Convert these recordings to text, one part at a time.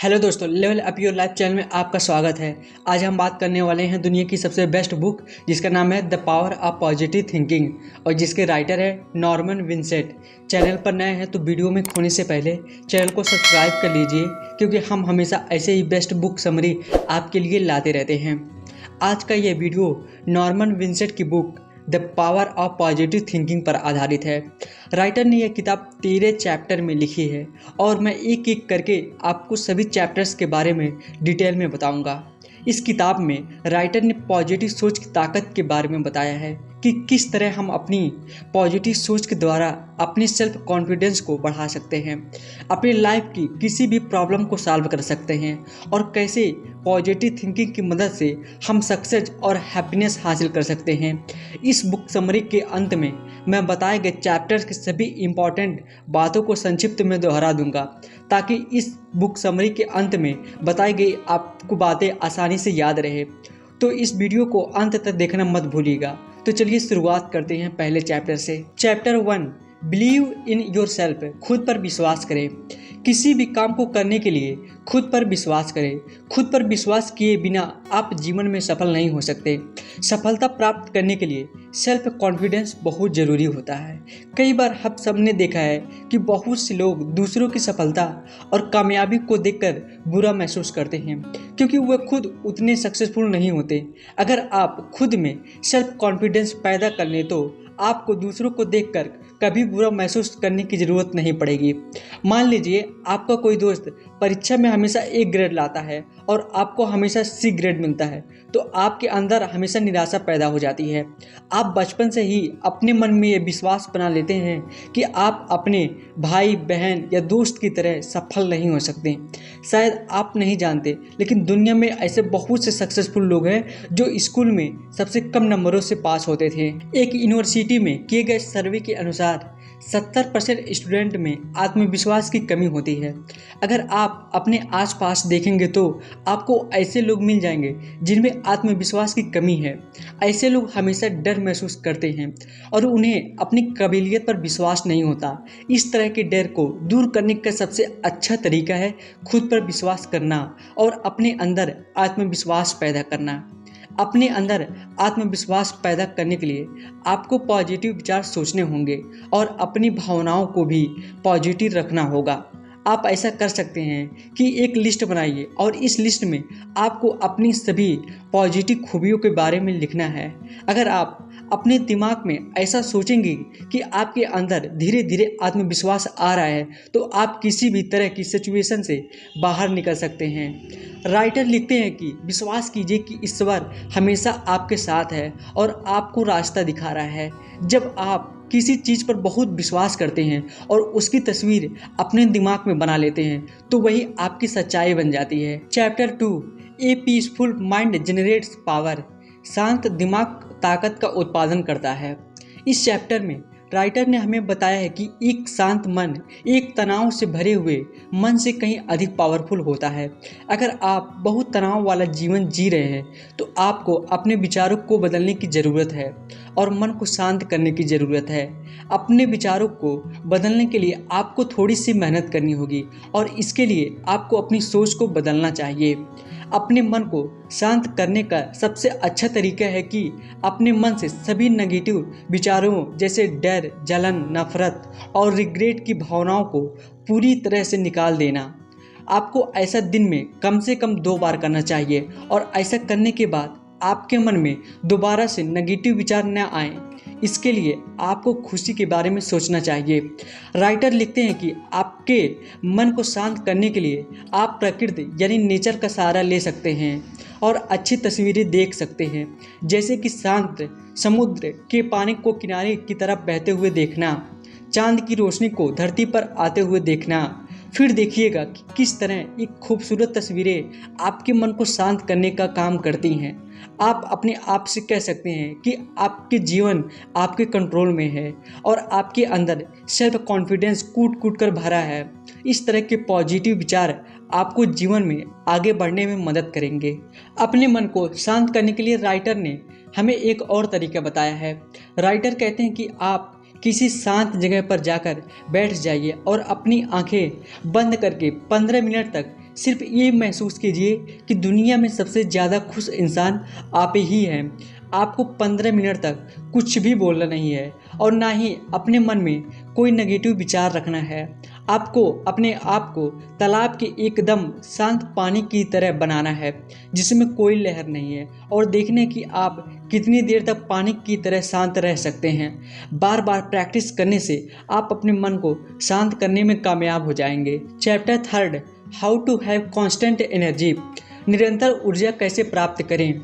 Hello दोस्तों, level up your life channel में आपका स्वागत है। आज हम बात करने वाले हैं दुनिया की सबसे बेस्ट बुक जिसका नाम है the power of positive thinking और जिसके राइटर है नॉर्मन विंसेंट। चैनल पर नए हैं तो वीडियो में खोने से पहले चैनल को सब्सक्राइब कर लीजिए क्योंकि हम हमेशा ऐसे ही बेस्ट बुक समरी आपके लिए लाते रहते हैं। आज का ये वीडियो नॉर्मन विंसेंट की book the power of positive thinking पर आधारित है। राइटर ने यह किताब 13 चैप्टर में लिखी है और मैं एक एक करके आपको सभी चैप्टर्स के बारे में डिटेल में बताऊंगा। इस किताब में राइटर ने पॉजिटिव सोच की ताकत के बारे में बताया है कि किस तरह हम अपनी पॉजिटिव सोच के द्वारा अपनी सेल्फ कॉन्फिडेंस को बढ़ा सकते हैं, अपनी लाइफ की किसी भी प्रॉब्लम को सॉल्व कर सकते हैं और कैसे पॉजिटिव थिंकिंग की मदद से हम सक्सेस और हैप्पीनेस हासिल कर सकते हैं। इस बुक समरी के अंत में मैं बताए गए चैप्टर्स की सभी इम्पॉर्टेंट बातों को संक्षिप्त में दोहरा दूंगा ताकि इस बुक समरी के अंत में बताई गई आपको बातें आसानी से याद रहे। तो इस वीडियो को अंत तक देखना मत भूलिएगा। तो चलिए शुरुआत करते हैं पहले चैप्टर से। Chapter 1, believe in your self. खुद पर विश्वास करें। किसी भी काम को करने के लिए खुद पर विश्वास करें। खुद पर विश्वास किए बिना आप जीवन में सफल नहीं हो सकते। सफलता प्राप्त करने के लिए सेल्फ कॉन्फिडेंस बहुत ज़रूरी होता है। कई बार हम सबने देखा है कि बहुत से लोग दूसरों की सफलता और कामयाबी को देखकर बुरा महसूस करते हैं क्योंकि वे खुद उतने सक्सेसफुल नहीं होते। अगर आप खुद में सेल्फ कॉन्फिडेंस पैदा कर लें तो आपको दूसरों को देखकर कभी बुरा महसूस करने की ज़रूरत नहीं पड़ेगी। मान लीजिए आपका कोई दोस्त परीक्षा में हमेशा A ग्रेड लाता है और आपको हमेशा C ग्रेड मिलता है तो आपके अंदर हमेशा निराशा पैदा हो जाती है। आप बचपन से ही अपने मन में ये विश्वास बना लेते हैं कि आप अपने भाई बहन या दोस्त की तरह सफल नहीं हो सकते। शायद आप नहीं जानते लेकिन दुनिया में ऐसे बहुत से सक्सेसफुल लोग हैं जो स्कूल में सबसे कम नंबरों से पास होते थे। एक यूनिवर्सिटी में किए गए सर्वे के अनुसार 70% स्टूडेंट में आत्मविश्वास की कमी होती है। अगर आप अपने आसपास देखेंगे तो आपको ऐसे लोग मिल जाएंगे जिनमें आत्मविश्वास की कमी है। ऐसे लोग हमेशा डर महसूस करते हैं और उन्हें अपनी काबिलियत पर विश्वास नहीं होता। इस तरह के डर को दूर करने का सबसे अच्छा तरीका है खुद पर विश्वास करना और अपने अंदर आत्मविश्वास पैदा करना। अपने अंदर आत्मविश्वास पैदा करने के लिए आपको पॉजिटिव विचार सोचने होंगे और अपनी भावनाओं को भी पॉजिटिव रखना होगा। आप ऐसा कर सकते हैं कि एक लिस्ट बनाइए और इस लिस्ट में आपको अपनी सभी पॉजिटिव खूबियों के बारे में लिखना है। अगर आप अपने दिमाग में ऐसा सोचेंगे कि आपके अंदर धीरे धीरे आत्मविश्वास आ रहा है तो आप किसी भी तरह की सिचुएशन से बाहर निकल सकते हैं। राइटर लिखते हैं कि विश्वास कीजिए कि ईश्वर हमेशा आपके साथ है और आपको रास्ता दिखा रहा है। जब आप किसी चीज़ पर बहुत विश्वास करते हैं और उसकी तस्वीर अपने दिमाग में बना लेते हैं तो वही आपकी सच्चाई बन जाती है। चैप्टर 2, ए पीसफुल माइंड जनरेट्स पावर। शांत दिमाग ताकत का उत्पादन करता है। इस चैप्टर में राइटर ने हमें बताया है कि एक शांत मन एक तनाव से भरे हुए मन से कहीं अधिक पावरफुल होता है। अगर आप बहुत तनाव वाला जीवन जी रहे हैं तो आपको अपने विचारों को बदलने की ज़रूरत है और मन को शांत करने की ज़रूरत है। अपने विचारों को बदलने के लिए आपको थोड़ी सी मेहनत करनी होगी और इसके लिए आपको अपनी सोच को बदलना चाहिए। अपने मन को शांत करने का सबसे अच्छा तरीका है कि अपने मन से सभी नेगेटिव विचारों जैसे डर, जलन, नफरत और रिग्रेट की भावनाओं को पूरी तरह से निकाल देना। आपको ऐसा दिन में कम से कम 2 बार करना चाहिए और ऐसा करने के बाद आपके मन में दोबारा से नेगेटिव विचार न आए। इसके लिए आपको खुशी के बारे में सोचना चाहिए। राइटर लिखते हैं कि आपके मन को शांत करने के लिए आप प्रकृति यानी नेचर का सहारा ले सकते हैं और अच्छी तस्वीरें देख सकते हैं जैसे कि शांत समुद्र के पानी को किनारे की तरफ बहते हुए देखना, चांद की रोशनी को धरती पर आते हुए देखना। फिर देखिएगा कि किस तरह ये खूबसूरत तस्वीरें आपके मन को शांत करने का काम करती हैं। आप अपने आप से कह सकते हैं कि आपके जीवन आपके कंट्रोल में है और आपके अंदर सेल्फ कॉन्फिडेंस कूट कूट कर भरा है। इस तरह के पॉजिटिव विचार आपको जीवन में आगे बढ़ने में मदद करेंगे। अपने मन को शांत करने के लिए राइटर ने हमें एक और तरीका बताया है। राइटर कहते हैं कि आप किसी शांत जगह पर जाकर बैठ जाइए और अपनी आंखें बंद करके 15 मिनट तक सिर्फ ये महसूस कीजिए कि दुनिया में सबसे ज़्यादा खुश इंसान आप ही हैं। आपको 15 मिनट तक कुछ भी बोलना नहीं है और ना ही अपने मन में कोई नेगेटिव विचार रखना है। आपको अपने आप को तालाब के एकदम शांत पानी की तरह बनाना है जिसमें कोई लहर नहीं है, और देखने कि आप कितनी देर तक पानी की तरह शांत रह सकते हैं। बार बार प्रैक्टिस करने से आप अपने मन को शांत करने में कामयाब हो जाएंगे। Chapter 3, how to have constant energy, निरंतर ऊर्जा कैसे प्राप्त करें।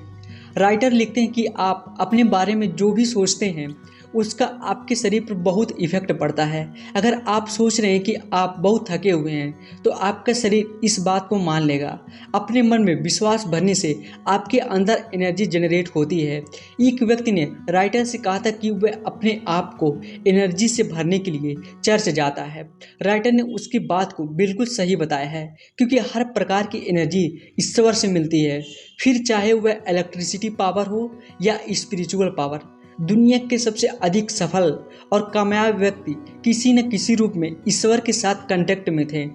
राइटर लिखते हैं कि आप अपने बारे में जो भी सोचते हैं उसका आपके शरीर पर बहुत इफेक्ट पड़ता है। अगर आप सोच रहे हैं कि आप बहुत थके हुए हैं तो आपका शरीर इस बात को मान लेगा। अपने मन में विश्वास भरने से आपके अंदर एनर्जी जनरेट होती है। एक व्यक्ति ने राइटर से कहा था कि वह अपने आप को एनर्जी से भरने के लिए चर्च जाता है। राइटर ने उसकी बात को बिल्कुल सही बताया है, क्योंकि हर प्रकार की एनर्जी ईश्वर से मिलती है, फिर चाहे वह इलेक्ट्रिसिटी पावर हो या स्पिरिचुअल पावर। दुनिया के सबसे अधिक सफल और कामयाब व्यक्ति किसी न किसी रूप में ईश्वर के साथ कांटेक्ट में थे,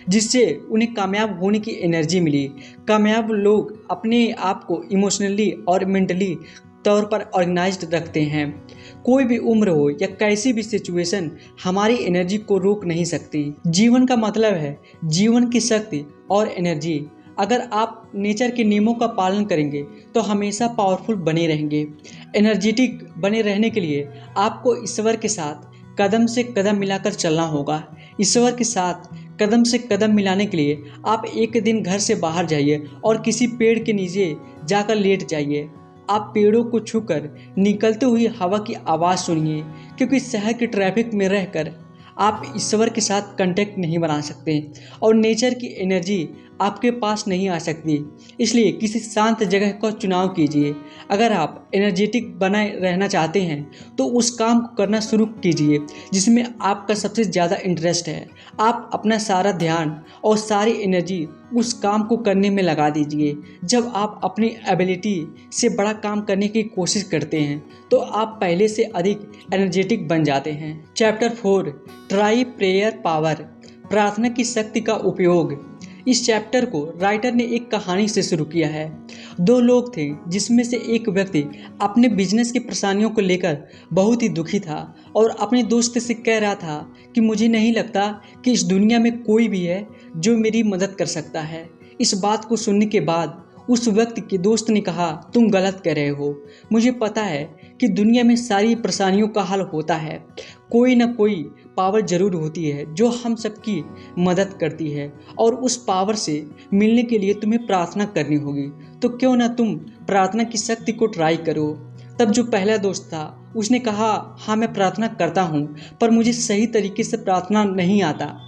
जिससे उन्हें कामयाब होने की एनर्जी मिली। कामयाब लोग अपने आप को इमोशनली और मेंटली तौर पर ऑर्गेनाइज्ड रखते हैं। कोई भी उम्र हो या कैसी भी सिचुएशन हमारी एनर्जी को रोक नहीं सकती। जीवन का मतलब है जीवन की शक्ति और एनर्जी। अगर आप नेचर के नियमों का पालन करेंगे तो हमेशा पावरफुल बने रहेंगे। एनर्जेटिक बने रहने के लिए आपको ईश्वर के साथ कदम से कदम मिलाकर चलना होगा। ईश्वर के साथ कदम से कदम मिलाने के लिए आप एक दिन घर से बाहर जाइए और किसी पेड़ के नीचे जाकर लेट जाइए। आप पेड़ों को छूकर निकलते हुई हवा की आवाज़ सुनिए, क्योंकि शहर के ट्रैफिक में रहकर आप ईश्वर के साथ कांटेक्ट नहीं बना सकते और नेचर की एनर्जी आपके पास नहीं आ सकती। इसलिए किसी शांत जगह का चुनाव कीजिए। अगर आप एनर्जेटिक बनाए रहना चाहते हैं तो उस काम को करना शुरू कीजिए जिसमें आपका सबसे ज़्यादा इंटरेस्ट है। आप अपना सारा ध्यान और सारी एनर्जी उस काम को करने में लगा दीजिए। जब आप अपनी एबिलिटी से बड़ा काम करने की कोशिश करते हैं तो आप पहले से अधिक एनर्जेटिक बन जाते हैं। चैप्टर 4, ट्राई प्रेयर पावर, प्रार्थना की शक्ति का उपयोग। इस चैप्टर को राइटर ने एक कहानी से शुरू किया है। दो लोग थे जिसमें से एक व्यक्ति अपने बिजनेस की परेशानियों को लेकर बहुत ही दुखी था और अपने दोस्त से कह रहा था कि मुझे नहीं लगता कि इस दुनिया में कोई भी है जो मेरी मदद कर सकता है। इस बात को सुनने के बाद उस व्यक्ति के दोस्त ने कहा, तुम गलत कह रहे हो। मुझे पता है कि दुनिया में सारी परेशानियों का हल होता है। कोई ना कोई पावर जरूर होती है जो हम सबकी मदद करती है, और उस पावर से मिलने के लिए तुम्हें प्रार्थना करनी होगी। तो क्यों ना तुम प्रार्थना की शक्ति को ट्राई करो। तब जो पहला दोस्त था उसने कहा, हाँ मैं प्रार्थना करता हूँ, पर मुझे सही तरीके से प्रार्थना नहीं आता।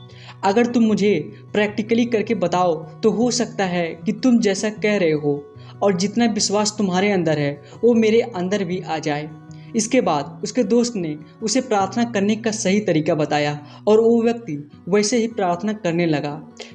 अगर तुम मुझे प्रैक्टिकली करके बताओ तो हो सकता है कि तुम जैसा कह रहे हो और जितना विश्वास तुम्हारे अंदर है वो मेरे अंदर भी आ जाए। इसके बाद उसके दोस्त ने उसे प्रार्थना करने का सही तरीका बताया और वो व्यक्ति वैसे ही प्रार्थना करने लगा।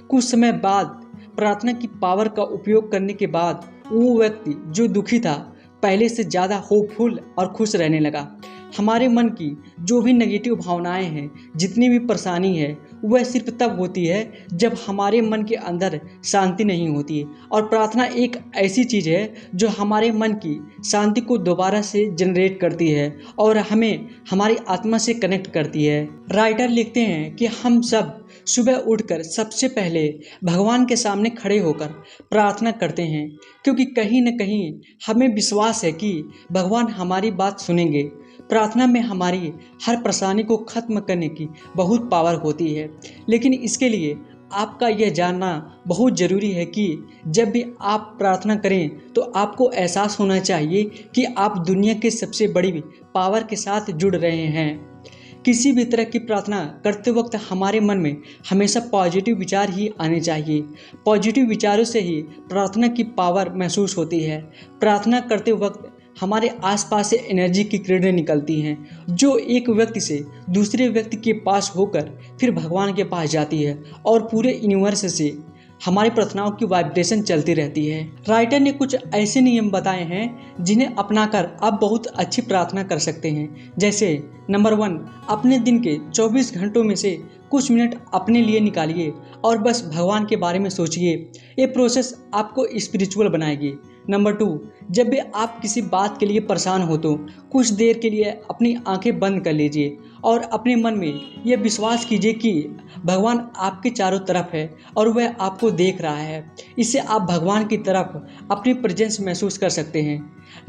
कुछ समय बाद प्रार्थना की पावर का उपयोग करने के बाद वो व्यक्ति जो दुखी था पहले से ज़्यादा होपफुल और खुश रहने लगा। हमारे मन की जो भी नेगेटिव भावनाएं हैं, जितनी भी परेशानी है, वह सिर्फ तब होती है जब हमारे मन के अंदर शांति नहीं होती। और प्रार्थना एक ऐसी चीज़ है जो हमारे मन की शांति को दोबारा से जनरेट करती है और हमें हमारी आत्मा से कनेक्ट करती है। राइटर लिखते हैं कि हम सब सुबह उठकर सबसे पहले भगवान के सामने खड़े होकर प्रार्थना करते हैं, क्योंकि कहीं न कहीं हमें विश्वास है कि भगवान हमारी बात सुनेंगे। प्रार्थना में हमारी हर परेशानी को ख़त्म करने की बहुत पावर होती है, लेकिन इसके लिए आपका यह जानना बहुत ज़रूरी है कि जब भी आप प्रार्थना करें तो आपको एहसास होना चाहिए कि आप दुनिया के सबसे बड़ी पावर के साथ जुड़ रहे हैं। किसी भी तरह की प्रार्थना करते वक्त हमारे मन में हमेशा पॉजिटिव विचार ही आने चाहिए। पॉजिटिव विचारों से ही प्रार्थना की पावर महसूस होती है। प्रार्थना करते वक्त हमारे आसपास से एनर्जी की किरणें निकलती हैं जो एक व्यक्ति से दूसरे व्यक्ति के पास होकर फिर भगवान के पास जाती है और पूरे यूनिवर्स से हमारी प्रार्थनाओं की वाइब्रेशन चलती रहती है। राइटर ने कुछ ऐसे नियम बताए हैं जिन्हें अपनाकर आप बहुत अच्छी प्रार्थना कर सकते हैं। जैसे नंबर 1, अपने दिन के 24 घंटों में से कुछ मिनट अपने लिए निकालिए और बस भगवान के बारे में सोचिए। ये प्रोसेस आपको स्पिरिचुअल बनाएगी। नंबर 2, जब भी आप किसी बात के लिए परेशान हो तो कुछ देर के लिए अपनी आंखें बंद कर लीजिए और अपने मन में यह विश्वास कीजिए कि भगवान आपके चारों तरफ है और वह आपको देख रहा है। इससे आप भगवान की तरफ अपनी प्रेजेंस महसूस कर सकते हैं।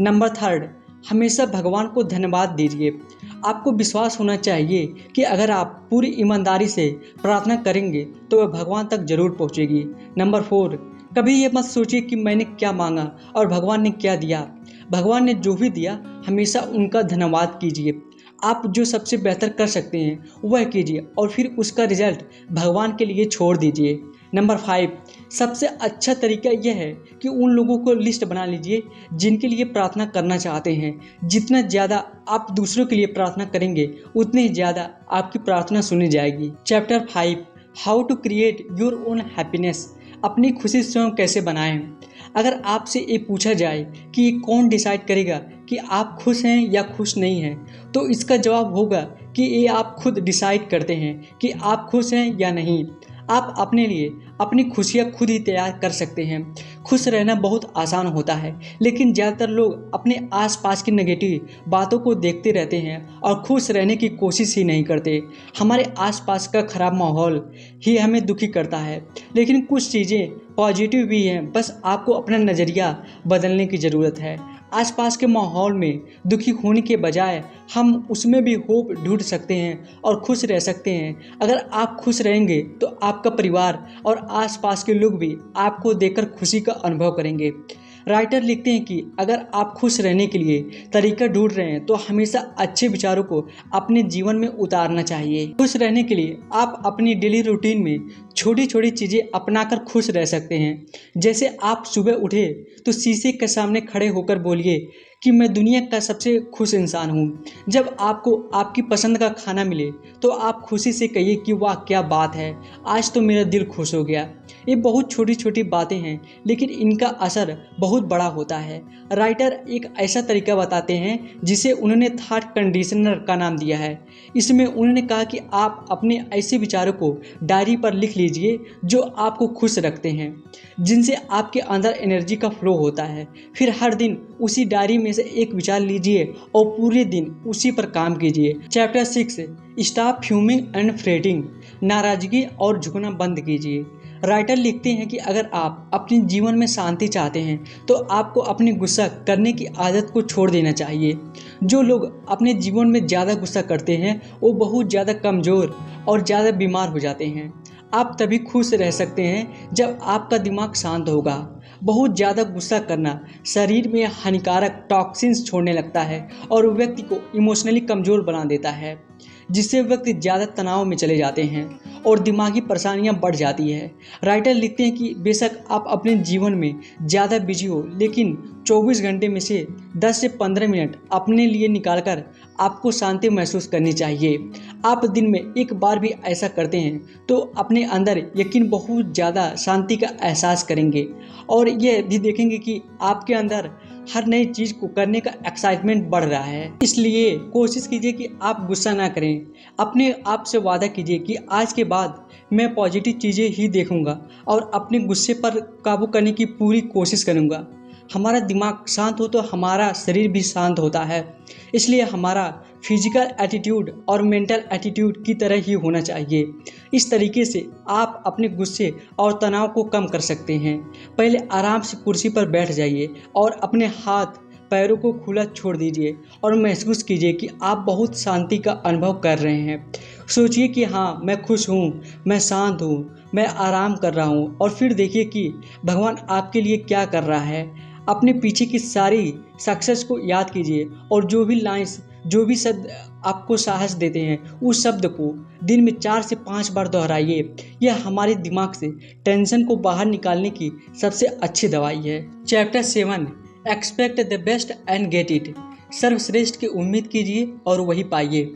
नंबर 3, हमेशा भगवान को धन्यवाद दीजिए। आपको विश्वास होना चाहिए कि अगर आप पूरी ईमानदारी से प्रार्थना करेंगे तो वह भगवान तक जरूर पहुंचेगी। नंबर 4, कभी ये मत सोचिए कि मैंने क्या मांगा और भगवान ने क्या दिया। भगवान ने जो भी दिया हमेशा उनका धन्यवाद कीजिए। आप जो सबसे बेहतर कर सकते हैं वह कीजिए और फिर उसका रिजल्ट भगवान के लिए छोड़ दीजिए। नंबर 5, सबसे अच्छा तरीका यह है कि उन लोगों को लिस्ट बना लीजिए जिनके लिए प्रार्थना करना चाहते हैं। जितना ज़्यादा आप दूसरों के लिए प्रार्थना करेंगे उतनी ज़्यादा आपकी प्रार्थना सुनी जाएगी। Chapter 5, how to create your own happiness. अपनी खुशी स्वयं कैसे बनाएं। अगर आपसे ये पूछा जाए कि कौन डिसाइड करेगा कि आप खुश हैं या खुश नहीं हैं, तो इसका जवाब होगा कि ये आप खुद डिसाइड करते हैं कि आप खुश हैं या नहीं। आप अपने लिए अपनी खुशियाँ खुद ही तैयार कर सकते हैं। खुश रहना बहुत आसान होता है, लेकिन ज़्यादातर लोग अपने आसपास की नेगेटिव बातों को देखते रहते हैं और खुश रहने की कोशिश ही नहीं करते। हमारे आसपास का खराब माहौल ही हमें दुखी करता है, लेकिन कुछ चीज़ें पॉजिटिव भी हैं, बस आपको अपना नज़रिया बदलने की ज़रूरत है। आसपास के माहौल में दुखी होने के बजाय हम उसमें भी होप ढूंढ सकते हैं और खुश रह सकते हैं। अगर आप खुश रहेंगे तो आपका परिवार और आसपास के लोग भी आपको देखकर खुशी का अनुभव करेंगे। राइटर लिखते हैं कि अगर आप खुश रहने के लिए तरीका ढूंढ रहे हैं तो हमेशा अच्छे विचारों को अपने जीवन में उतारना चाहिए। खुश रहने के लिए आप अपनी डेली रूटीन में छोटी छोटी चीज़ें अपनाकर खुश रह सकते हैं। जैसे आप सुबह उठे तो शीशे के सामने खड़े होकर बोलिए कि मैं दुनिया का सबसे खुश इंसान हूँ। जब आपको आपकी पसंद का खाना मिले तो आप खुशी से कहिए कि वाह क्या बात है, आज तो मेरा दिल खुश हो गया। ये बहुत छोटी छोटी बातें हैं, लेकिन इनका असर बहुत बड़ा होता है। राइटर एक ऐसा तरीका बताते हैं जिसे उन्होंने थॉट कंडीशनर का नाम दिया है। इसमें उन्होंने कहा कि आप अपने ऐसे विचारों को डायरी पर लिख लीजिए जो आपको खुश रखते हैं, जिनसे आपके अंदर एनर्जी का फ्लो होता है। फिर हर दिन उसी डायरी में से एक विचार लीजिए और पूरे दिन उसी पर काम कीजिए। Chapter 6, stop fuming and fretting. नाराजगी और झुकना बंद कीजिए। राइटर लिखते हैं कि अगर आप अपने जीवन में शांति चाहते हैं तो आपको अपनी गुस्सा करने की आदत को छोड़ देना चाहिए। जो लोग अपने जीवन में ज़्यादा गुस्सा करते हैं वो बहुत ज़्यादा कमज़ोर और ज़्यादा बीमार हो जाते हैं। आप तभी खुश रह सकते हैं जब आपका दिमाग शांत होगा। बहुत ज़्यादा गुस्सा करना शरीर में हानिकारक टॉक्सिन्स छोड़ने लगता है और व्यक्ति को इमोशनली कमज़ोर बना देता है, जिससे व्यक्ति ज़्यादा तनाव में चले जाते हैं और दिमागी परेशानियां बढ़ जाती है। राइटर लिखते हैं कि बेशक आप अपने जीवन में ज़्यादा बिजी हो, लेकिन 24 घंटे में से 10 से 15 मिनट अपने लिए निकालकर आपको शांति महसूस करनी चाहिए। आप दिन में एक बार भी ऐसा करते हैं तो अपने अंदर यकीन बहुत ज़्यादा शांति का एहसास करेंगे और यह भी देखेंगे कि आपके अंदर हर नई चीज़ को करने का एक्साइटमेंट बढ़ रहा है। इसलिए कोशिश कीजिए कि आप गुस्सा ना करें। अपने आप से वादा कीजिए कि आज के बाद मैं पॉजिटिव चीज़ें ही देखूंगा और अपने गुस्से पर काबू करने की पूरी कोशिश करूंगा। हमारा दिमाग शांत हो तो हमारा शरीर भी शांत होता है, इसलिए हमारा फिजिकल एटीट्यूड और मेंटल एटीट्यूड की तरह ही होना चाहिए। इस तरीके से आप अपने गुस्से और तनाव को कम कर सकते हैं। पहले आराम से कुर्सी पर बैठ जाइए और अपने हाथ पैरों को खुला छोड़ दीजिए और महसूस कीजिए कि आप बहुत शांति का अनुभव कर रहे हैं। सोचिए कि हाँ, मैं खुश हूँ, मैं शांत हूँ, मैं आराम कर रहा हूँ और फिर देखिए कि भगवान आपके लिए क्या कर रहा है। अपने पीछे की सारी सक्सेस को याद कीजिए और जो भी लाइंस, जो भी शब्द आपको साहस देते हैं, उस शब्द को दिन में 4 से 5 बार दोहराइए। यह हमारे दिमाग से टेंशन को बाहर निकालने की सबसे अच्छी दवाई है। Chapter 7, expect the best and get it. सर्वश्रेष्ठ की उम्मीद कीजिए और वही पाइए।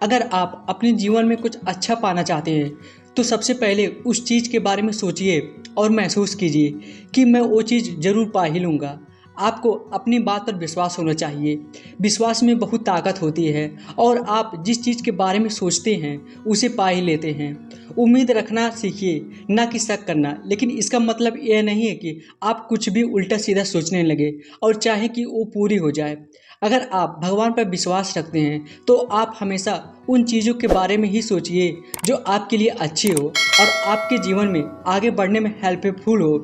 अगर आप अपने जीवन में कुछ अच्छा पाना चाहते हैं तो सबसे पहले उस चीज़ के बारे में सोचिए और महसूस कीजिए कि मैं वो चीज़ ज़रूर पा ही लूँगा। आपको अपनी बात पर विश्वास होना चाहिए। विश्वास में बहुत ताकत होती है और आप जिस चीज़ के बारे में सोचते हैं उसे पा ही लेते हैं। उम्मीद रखना सीखिए, ना कि शक करना। लेकिन इसका मतलब यह नहीं है कि आप कुछ भी उल्टा सीधा सोचने लगे और चाहें कि वो पूरी हो जाए। अगर आप भगवान पर विश्वास रखते हैं तो आप हमेशा उन चीज़ों के बारे में ही सोचिए जो आपके लिए अच्छी हो और आपके जीवन में आगे बढ़ने में हेल्पफुल हो।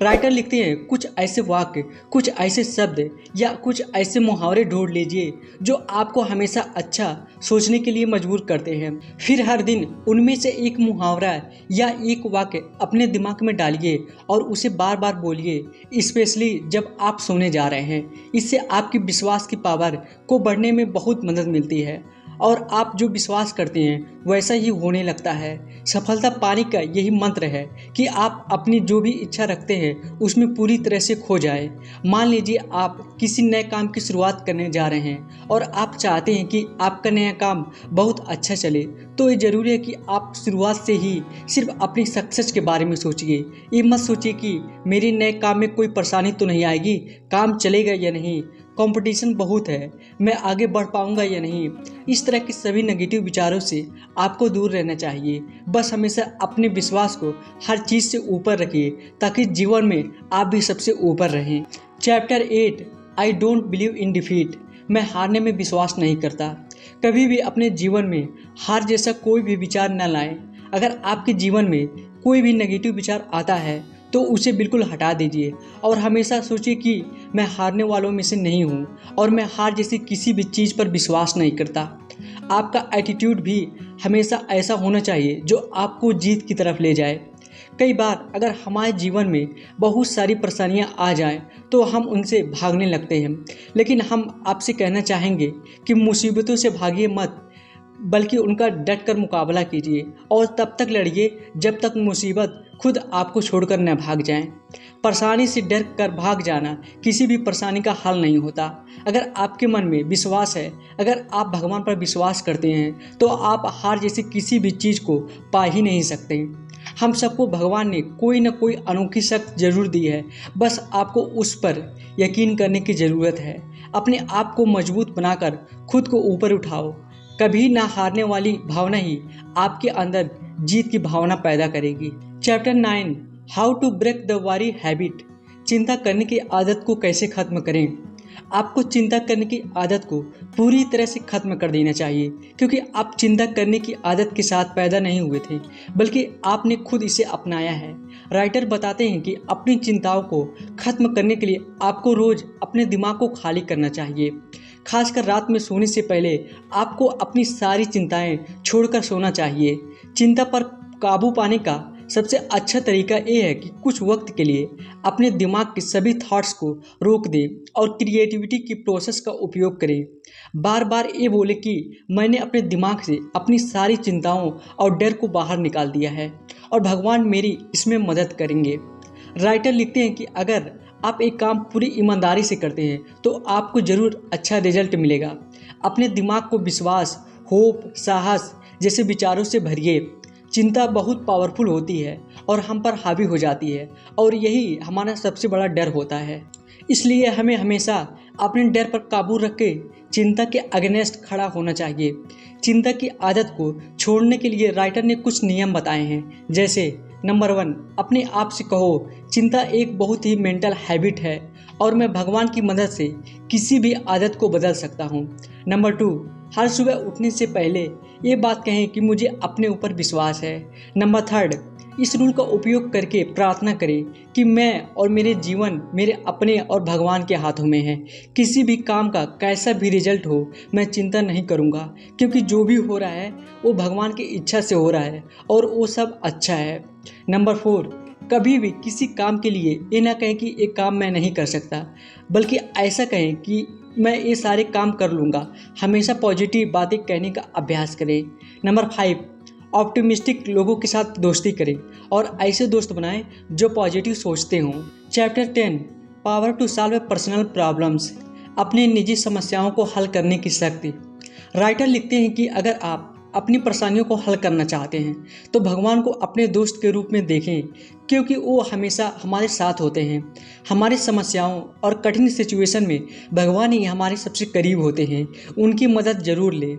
राइटर लिखते हैं, कुछ ऐसे वाक्य, कुछ ऐसे शब्द या कुछ ऐसे मुहावरे ढूंढ लीजिए जो आपको हमेशा अच्छा सोचने के लिए मजबूर करते हैं। फिर हर दिन उनमें से एक मुहावरा या एक वाक्य अपने दिमाग में डालिए और उसे बार बार बोलिए, स्पेशली जब आप सोने जा रहे हैं। इससे आपकी विश्वास की पावर को बढ़ने में बहुत मदद मिलती है और आप जो विश्वास करते हैं वैसा ही होने लगता है। सफलता पाने का यही मंत्र है कि आप अपनी जो भी इच्छा रखते हैं उसमें पूरी तरह से खो जाए। मान लीजिए आप किसी नए काम की शुरुआत करने जा रहे हैं और आप चाहते हैं कि आपका नया काम बहुत अच्छा चले, तो ये ज़रूरी है कि आप शुरुआत से ही सिर्फ अपनी सक्सेस के बारे में सोचिए। ये मत सोचिए कि मेरे नए काम में कोई परेशानी तो नहीं आएगी, काम चलेगा या नहीं, कंपटीशन बहुत है, मैं आगे बढ़ पाऊंगा या नहीं। इस तरह के सभी नेगेटिव विचारों से आपको दूर रहना चाहिए। बस हमेशा अपने विश्वास को हर चीज़ से ऊपर रखिए ताकि जीवन में आप भी सबसे ऊपर रहें। Chapter 8, I don't believe in defeat. मैं हारने में विश्वास नहीं करता। कभी भी अपने जीवन में हार जैसा कोई भी विचार न लाएं। अगर आपके जीवन में कोई भी नेगेटिव विचार आता है तो उसे बिल्कुल हटा दीजिए और हमेशा सोचिए कि मैं हारने वालों में से नहीं हूँ और मैं हार जैसी किसी भी चीज़ पर विश्वास नहीं करता। आपका एटीट्यूड भी हमेशा ऐसा होना चाहिए जो आपको जीत की तरफ ले जाए। कई बार अगर हमारे जीवन में बहुत सारी परेशानियां आ जाएं तो हम उनसे भागने लगते हैं, लेकिन हम आपसे कहना चाहेंगे कि मुसीबतों से भागिए मत, बल्कि उनका डट कर मुकाबला कीजिए और तब तक लड़िए जब तक मुसीबत खुद आपको छोड़कर न भाग जाएं। परेशानी से डर कर भाग जाना किसी भी परेशानी का हल नहीं होता। अगर आपके मन में विश्वास है, अगर आप भगवान पर विश्वास करते हैं तो आप हार जैसी किसी भी चीज़ को पा ही नहीं सकते। हम सबको भगवान ने कोई न कोई अनोखी शक्ति जरूर दी है, बस आपको उस पर यकीन करने की ज़रूरत है। अपने आप को मजबूत बनाकर खुद को ऊपर उठाओ। कभी ना हारने वाली भावना ही आपके अंदर जीत की भावना पैदा करेगी। Chapter 9, how to break the worry habit. चिंता करने की आदत को कैसे खत्म करें। आपको चिंता करने की आदत को पूरी तरह से खत्म कर देना चाहिए, क्योंकि आप चिंता करने की आदत के साथ पैदा नहीं हुए थे, बल्कि आपने खुद इसे अपनाया है। राइटर बताते हैं कि अपनी चिंताओं को खत्म करने के लिए आपको रोज अपने दिमाग को खाली करना चाहिए। खासकर रात में सोने से पहले आपको अपनी सारी चिंताएं छोड़कर सोना चाहिए। चिंता पर काबू पाने का सबसे अच्छा तरीका ये है कि कुछ वक्त के लिए अपने दिमाग के सभी थॉट्स को रोक दें और क्रिएटिविटी की प्रोसेस का उपयोग करें। बार बार ये बोले कि मैंने अपने दिमाग से अपनी सारी चिंताओं और डर को बाहर निकाल दिया है और भगवान मेरी इसमें मदद करेंगे। राइटर लिखते हैं कि अगर आप एक काम पूरी ईमानदारी से करते हैं तो आपको ज़रूर अच्छा रिजल्ट मिलेगा। अपने दिमाग को विश्वास, होप, साहस जैसे विचारों से भरिए। चिंता बहुत पावरफुल होती है और हम पर हावी हो जाती है और यही हमारा सबसे बड़ा डर होता है। इसलिए हमें हमेशा अपने डर पर काबू रख के चिंता के अगेंस्ट खड़ा होना चाहिए। चिंता की आदत को छोड़ने के लिए राइटर ने कुछ नियम बताए हैं, जैसे नंबर 1, अपने आप से कहो, चिंता एक बहुत ही मेंटल हैबिट है और मैं भगवान की मदद से किसी भी आदत को बदल सकता हूँ। नंबर 2, हर सुबह उठने से पहले ये बात कहें कि मुझे अपने ऊपर विश्वास है। नंबर 3, इस रूल का उपयोग करके प्रार्थना करें कि मैं और मेरे जीवन मेरे अपने और भगवान के हाथों में है। किसी भी काम का कैसा भी रिजल्ट हो, मैं चिंता नहीं करूँगा, क्योंकि जो भी हो रहा है वो भगवान की इच्छा से हो रहा है और वो सब अच्छा है। नंबर 4, कभी भी किसी काम के लिए ये ना कहें कि ये काम मैं नहीं कर सकता, बल्कि ऐसा कहें कि मैं ये सारे काम कर लूँगा। हमेशा पॉजिटिव बातें कहने का अभ्यास करें। नंबर 5, ऑप्टिमिस्टिक लोगों के साथ दोस्ती करें और ऐसे दोस्त बनाएं जो पॉजिटिव सोचते हों। Chapter 10, power to solve personal problems. अपने निजी समस्याओं को हल करने की शक्ति। राइटर लिखते हैं कि अगर आप अपनी परेशानियों को हल करना चाहते हैं तो भगवान को अपने दोस्त के रूप में देखें, क्योंकि वो हमेशा हमारे साथ होते हैं। हमारी समस्याओं और कठिन सिचुएशन में भगवान ही हमारे सबसे करीब होते हैं। उनकी मदद ज़रूर लें।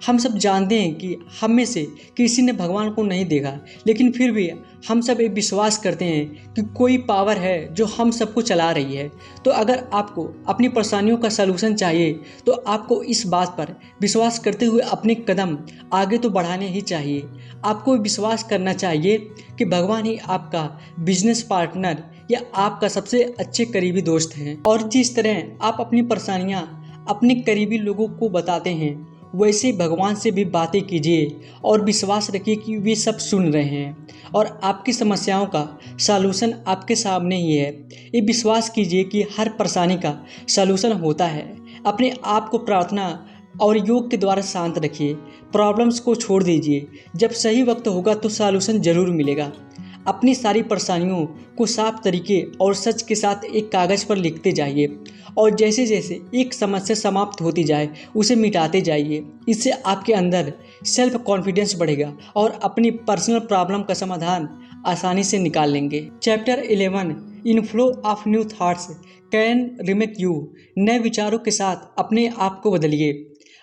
हम सब जानते हैं कि हम में से किसी ने भगवान को नहीं देखा, लेकिन फिर भी हम सब ये विश्वास करते हैं कि कोई पावर है जो हम सबको चला रही है। तो अगर आपको अपनी परेशानियों का सलूशन चाहिए तो आपको इस बात पर विश्वास करते हुए अपने कदम आगे तो बढ़ाने ही चाहिए। आपको विश्वास करना चाहिए कि भगवान ही आपका बिजनेस पार्टनर या आपका सबसे अच्छे करीबी दोस्त हैं। और जिस तरह आप अपनी परेशानियाँ अपने करीबी लोगों को बताते हैं, वैसे भगवान से भी बातें कीजिए और विश्वास रखिए कि वे सब सुन रहे हैं और आपकी समस्याओं का सलूशन आपके सामने ही है। ये विश्वास कीजिए कि हर परेशानी का सलूशन होता है। अपने आप को प्रार्थना और योग के द्वारा शांत रखिए। प्रॉब्लम्स को छोड़ दीजिए। जब सही वक्त होगा तो सलूशन ज़रूर मिलेगा। अपनी सारी परेशानियों को साफ तरीके और सच के साथ एक कागज़ पर लिखते जाइए और जैसे जैसे एक समस्या समाप्त होती जाए उसे मिटाते जाइए। इससे आपके अंदर सेल्फ कॉन्फिडेंस बढ़ेगा और अपनी पर्सनल प्रॉब्लम का समाधान आसानी से निकाल लेंगे। Chapter 11 inflow of new thoughts can remake you. नए विचारों के साथ अपने आप को बदलिए।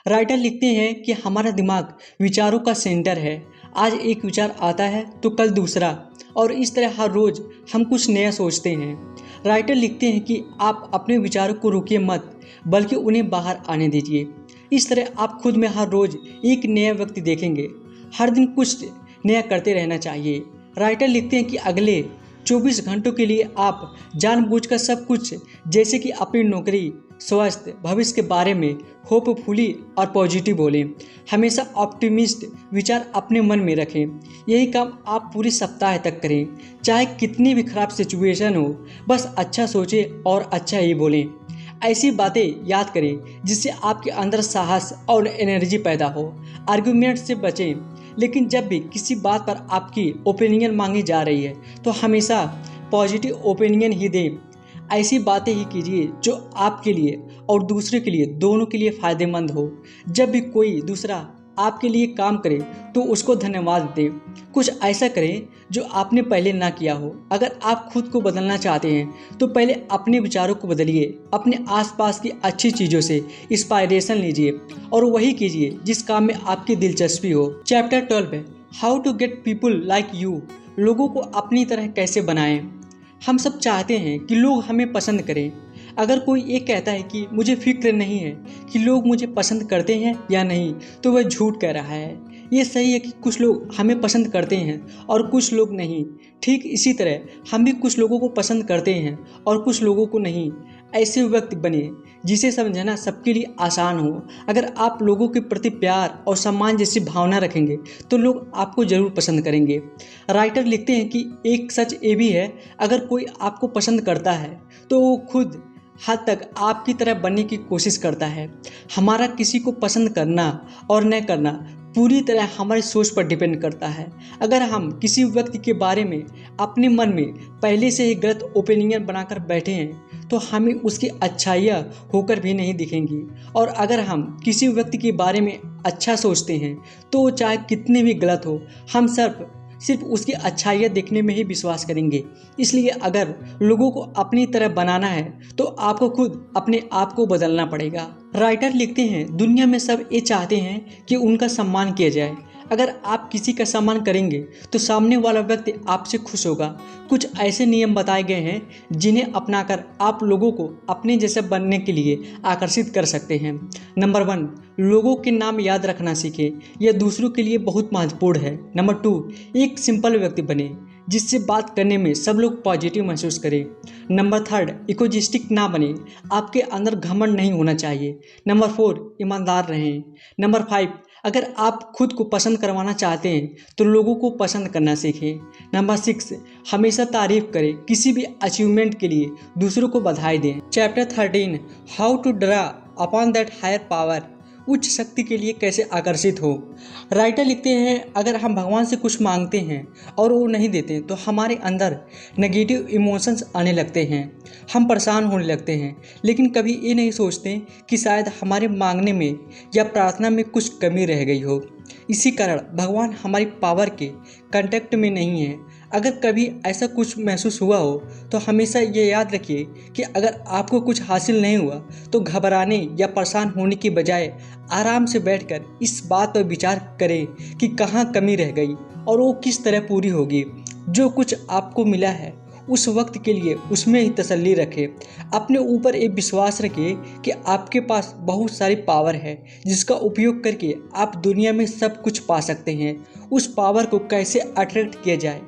राइटर लिखते हैं कि हमारा दिमाग विचारों का सेंटर है। आज एक विचार आता है तो कल दूसरा, और इस तरह हर रोज़ हम कुछ नया सोचते हैं। राइटर लिखते हैं कि आप अपने विचारों को रोकिए मत, बल्कि उन्हें बाहर आने दीजिए। इस तरह आप खुद में हर रोज़ एक नया व्यक्ति देखेंगे। हर दिन कुछ नया करते रहना चाहिए। राइटर लिखते हैं कि अगले 24 घंटों के लिए आप जानबूझकर सब कुछ, जैसे कि अपनी नौकरी, स्वास्थ्य, भविष्य के बारे में होपफुली और पॉजिटिव बोलें। हमेशा ऑप्टिमिस्ट विचार अपने मन में रखें। यही काम आप पूरे सप्ताह तक करें। चाहे कितनी भी खराब सिचुएशन हो, बस अच्छा सोचें और अच्छा ही बोलें। ऐसी बातें याद करें जिससे आपके अंदर साहस और एनर्जी पैदा हो। आर्गुमेंट से बचें, लेकिन जब भी किसी बात पर आपकी ओपिनियन मांगी जा रही है तो हमेशा पॉजिटिव ओपिनियन ही दें। ऐसी बातें ही कीजिए जो आपके लिए और दूसरे के लिए, दोनों के लिए फ़ायदेमंद हो। जब भी कोई दूसरा आपके लिए काम करे तो उसको धन्यवाद दें। कुछ ऐसा करें जो आपने पहले ना किया हो। अगर आप खुद को बदलना चाहते हैं तो पहले अपने विचारों को बदलिए। अपने आसपास की अच्छी चीज़ों से इंस्पायरेशन लीजिए और वही कीजिए जिस काम में आपकी दिलचस्पी हो। चैप्टर 12 है how to get people like you. लोगों को अपनी तरह कैसे बनाएं। हम सब चाहते हैं कि लोग हमें पसंद करें। अगर कोई ये कहता है कि मुझे फिक्र नहीं है कि लोग मुझे पसंद करते हैं या नहीं, तो वह झूठ कह रहा है। ये सही है कि कुछ लोग हमें पसंद करते हैं और कुछ लोग नहीं। ठीक इसी तरह हम भी कुछ लोगों को पसंद करते हैं और कुछ लोगों को नहीं। ऐसे व्यक्ति बने जिसे समझना सबके लिए आसान हो। अगर आप लोगों के प्रति प्यार और सम्मान जैसी भावना रखेंगे तो लोग आपको ज़रूर पसंद करेंगे। राइटर लिखते हैं कि एक सच ये भी है, अगर कोई आपको पसंद करता है तो वो खुद हद तक आपकी तरह बनने की कोशिश करता है। हमारा किसी को पसंद करना और न करना पूरी तरह हमारी सोच पर डिपेंड करता है। अगर हम किसी व्यक्ति के बारे में अपने मन में पहले से ही गलत ओपिनियन बनाकर बैठे हैं तो हमें उसकी अच्छाइयाँ होकर भी नहीं दिखेंगी। और अगर हम किसी व्यक्ति के बारे में अच्छा सोचते हैं तो वो चाहे कितने भी गलत हो, हम सिर्फ उसकी अच्छाइयाँ देखने में ही विश्वास करेंगे। इसलिए अगर लोगों को अपनी तरह बनाना है तो आपको खुद अपने आप को बदलना पड़ेगा। राइटर लिखते हैं दुनिया में सब ये चाहते हैं कि उनका सम्मान किया जाए। अगर आप किसी का सम्मान करेंगे तो सामने वाला व्यक्ति आपसे खुश होगा। कुछ ऐसे नियम बताए गए हैं जिन्हें अपनाकर आप लोगों को अपने जैसे बनने के लिए आकर्षित कर सकते हैं। नंबर 1, लोगों के नाम याद रखना सीखें। यह दूसरों के लिए बहुत महत्वपूर्ण है। नंबर 2, एक सिंपल व्यक्ति बने जिससे बात करने में सब लोग पॉजिटिव महसूस करें। नंबर 3, इकोजिस्टिक ना बने। आपके अंदर घमंड नहीं होना चाहिए। नंबर 4, ईमानदार रहें। नंबर 5, अगर आप खुद को पसंद करवाना चाहते हैं तो लोगों को पसंद करना सीखें। नंबर 6, हमेशा तारीफ करें। किसी भी अचीवमेंट के लिए दूसरों को बधाई दें। Chapter 13 how to draw upon that higher power. उच्च शक्ति के लिए कैसे आकर्षित हो। राइटर लिखते हैं अगर हम भगवान से कुछ मांगते हैं और वो नहीं देते तो हमारे अंदर नेगेटिव इमोशंस आने लगते हैं। हम परेशान होने लगते हैं, लेकिन कभी ये नहीं सोचते कि शायद हमारे मांगने में या प्रार्थना में कुछ कमी रह गई हो। इसी कारण भगवान हमारी पावर के कांटेक्ट में नहीं है। अगर कभी ऐसा कुछ महसूस हुआ हो तो हमेशा ये याद रखिए कि अगर आपको कुछ हासिल नहीं हुआ तो घबराने या परेशान होने की बजाय आराम से बैठकर इस बात पर विचार करें कि कहाँ कमी रह गई और वो किस तरह पूरी होगी। जो कुछ आपको मिला है उस वक्त के लिए उसमें ही तसल्ली रखें। अपने ऊपर एक विश्वास रखें कि आपके पास बहुत सारी पावर है जिसका उपयोग करके आप दुनिया में सब कुछ पा सकते हैं। उस पावर को कैसे अट्रैक्ट किया जाए,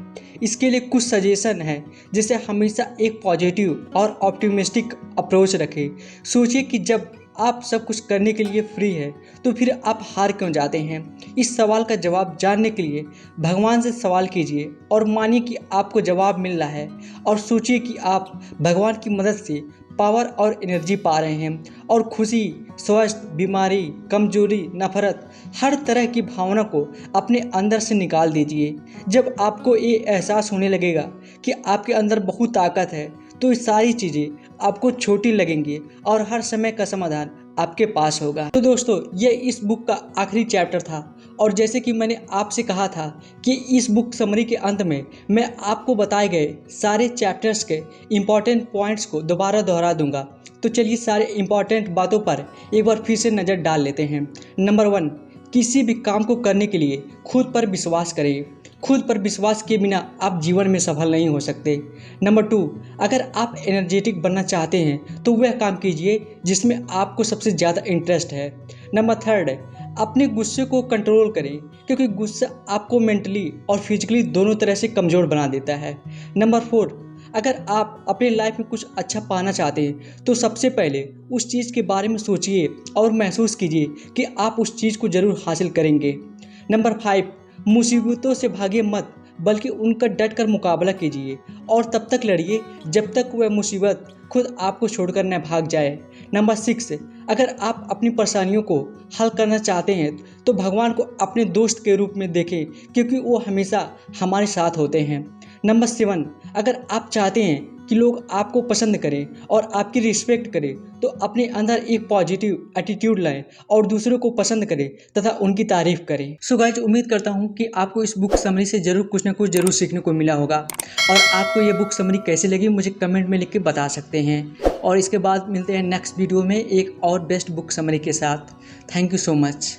इसके लिए कुछ सजेशन है। जैसे हमेशा एक पॉजिटिव और ऑप्टिमिस्टिक अप्रोच रखें। सोचिए कि जब आप सब कुछ करने के लिए फ्री है तो फिर आप हार क्यों जाते हैं। इस सवाल का जवाब जानने के लिए भगवान से सवाल कीजिए और मानिए कि आपको जवाब मिल रहा है, और सोचिए कि आप भगवान की मदद से पावर और एनर्जी पा रहे हैं और खुशी, स्वास्थ्य, बीमारी, कमजोरी, नफरत, हर तरह की भावना को अपने अंदर से निकाल दीजिए। जब आपको ये एहसास होने लगेगा कि आपके अंदर बहुत ताकत है तो ये सारी चीज़ें आपको छोटी लगेंगी और हर समय का समाधान आपके पास होगा। तो दोस्तों, ये इस बुक का आखिरी चैप्टर था, और जैसे कि मैंने आपसे कहा था कि इस बुक समरी के अंत में मैं आपको बताए गए सारे चैप्टर्स के इम्पॉर्टेंट पॉइंट्स को दोबारा दोहरा दूंगा। तो चलिए सारे इम्पॉर्टेंट बातों पर एक बार फिर से नज़र डाल लेते हैं। नंबर 1, किसी भी काम को करने के लिए खुद पर विश्वास करें। खुद पर विश्वास के बिना आप जीवन में सफल नहीं हो सकते। नंबर 2, अगर आप एनर्जेटिक बनना चाहते हैं तो वह काम कीजिए जिसमें आपको सबसे ज़्यादा इंटरेस्ट है। नंबर 3, अपने गुस्से को कंट्रोल करें, क्योंकि गुस्सा आपको मेंटली और फिजिकली दोनों तरह से कमज़ोर बना देता है। नंबर 4, अगर आप अपने लाइफ में कुछ अच्छा पाना चाहते हैं तो सबसे पहले उस चीज़ के बारे में सोचिए और महसूस कीजिए कि आप उस चीज़ को ज़रूर हासिल करेंगे। नंबर 5, मुसीबतों से भागिए मत, बल्कि उनका डट कर मुकाबला कीजिए और तब तक लड़िए जब तक वह मुसीबत खुद आपको छोड़कर न भाग जाए। नंबर 6, अगर आप अपनी परेशानियों को हल करना चाहते हैं तो भगवान को अपने दोस्त के रूप में देखें, क्योंकि वो हमेशा हमारे साथ होते हैं। नंबर 7, अगर आप चाहते हैं कि लोग आपको पसंद करें और आपकी रिस्पेक्ट करें तो अपने अंदर एक पॉजिटिव एटीट्यूड लाएं और दूसरों को पसंद करें तथा उनकी तारीफ करें। सो गाइस, उम्मीद करता हूं कि आपको इस बुक समरी से जरूर कुछ ना कुछ जरूर सीखने को मिला होगा, और आपको ये बुक समरी कैसी लगी मुझे कमेंट में लिख के बता सकते हैं। और इसके बाद मिलते हैं नेक्स्ट वीडियो में एक और बेस्ट बुक समरी के साथ। Thank you so much.